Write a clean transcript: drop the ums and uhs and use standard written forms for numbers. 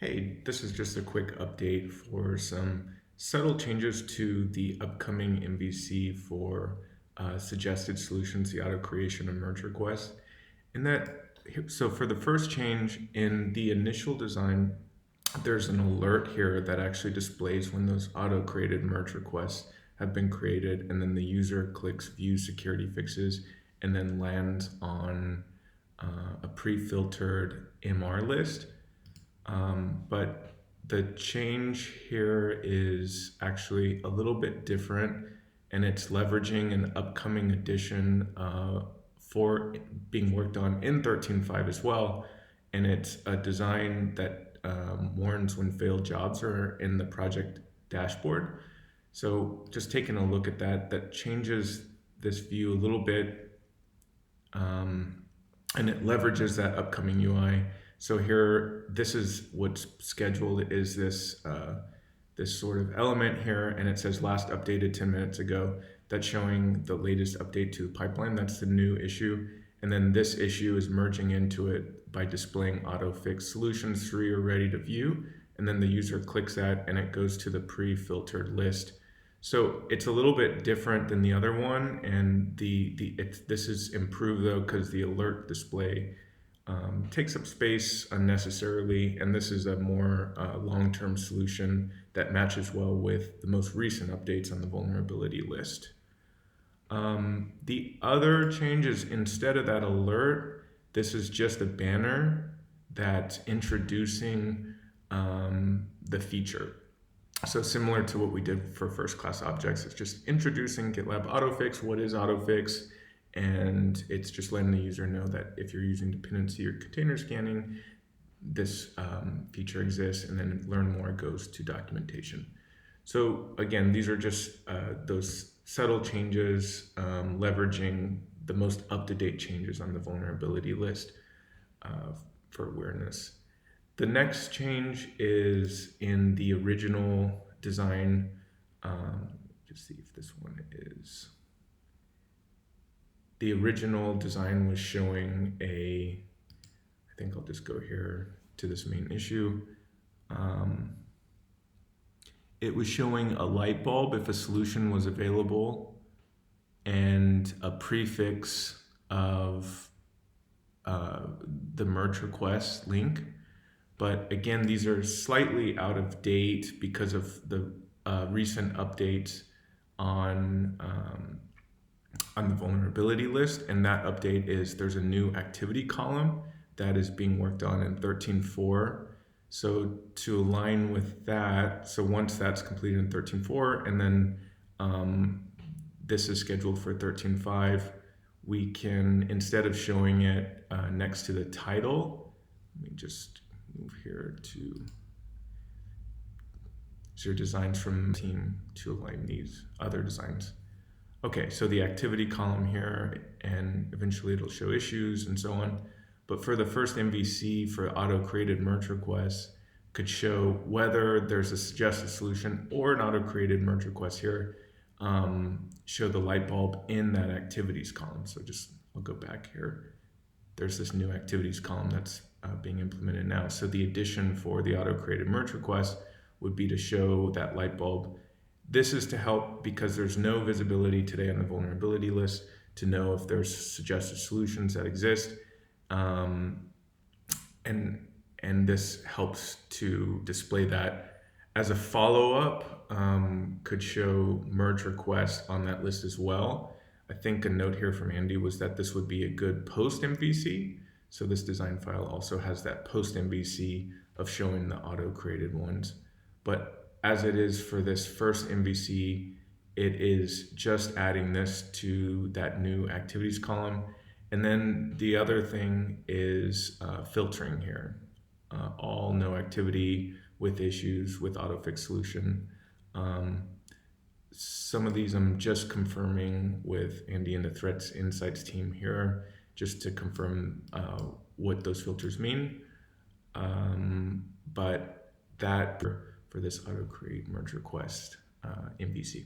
Hey, this is just a quick update for some subtle changes to the upcoming MVC for suggested solutions, the auto creation of merge requests. So for the first change in the initial design, there's an alert here that actually displays when those auto created merge requests have been created, and then the user clicks view security fixes and then lands on a pre-filtered MR list. But the change here is actually a little bit different, and it's leveraging an upcoming edition for being worked on in 13.5 as well. And it's a design that warns when failed jobs are in the project dashboard. So just taking a look at that, that changes this view a little bit, and it leverages that upcoming UI. So here, this is what's scheduled, is this this sort of element here, and it says last updated 10 minutes ago. That's showing the latest update to the pipeline. That's the new issue. And then this issue is merging into it by displaying autofix solutions 3 are ready to view. And then the user clicks that and it goes to the pre-filtered list. So it's a little bit different than the other one, and this is improved though because the alert display takes up space unnecessarily, and this is a more long-term solution that matches well with the most recent updates on the vulnerability list. The other change is, instead of that alert, this is just a banner that's introducing the feature. So similar to what we did for first-class objects, it's just introducing GitLab autofix. What is autofix? And it's just letting the user know that if you're using dependency or container scanning, this feature exists, and then learn more goes to documentation. So again, these are just those subtle changes, leveraging the most up-to-date changes on the vulnerability list for awareness. The next change is in the original design. Just see if this one is. The original design was showing I think I'll just go here to this main issue. It was showing a light bulb if a solution was available, and a prefix of the merge request link. But again, these are slightly out of date because of the recent updates on the vulnerability list. And that update is there's a new activity column that is being worked on in 13.4. So to align with that, so once that's completed in 13.4, and then this is scheduled for 13.5, we can, instead of showing it next to the title, let me just move here to your designs from team to align these other designs. Okay, so the activity column here, and eventually it'll show issues and so on. But for the first MVC for auto-created merge requests, could show whether there's a suggested solution or an auto-created merge request here, show the light bulb in that activities column. So I'll go back here. There's this new activities column that's being implemented now. So the addition for the auto-created merge request would be to show that light bulb. This is to help because there's no visibility today on the vulnerability list to know if there's suggested solutions that exist. And this helps to display that. As a follow-up, could show merge requests on that list as well. I think a note here from Andy was that this would be a good post-MVC. So this design file also has that post-MVC of showing the auto-created ones. But as it is for this first MVC, it is just adding this to that new activities column. And then the other thing is filtering here. All no activity with issues with autofix solution. Some of these I'm just confirming with Andy and the Threats Insights team here, just to confirm what those filters mean. But that for this auto create merge request MVC.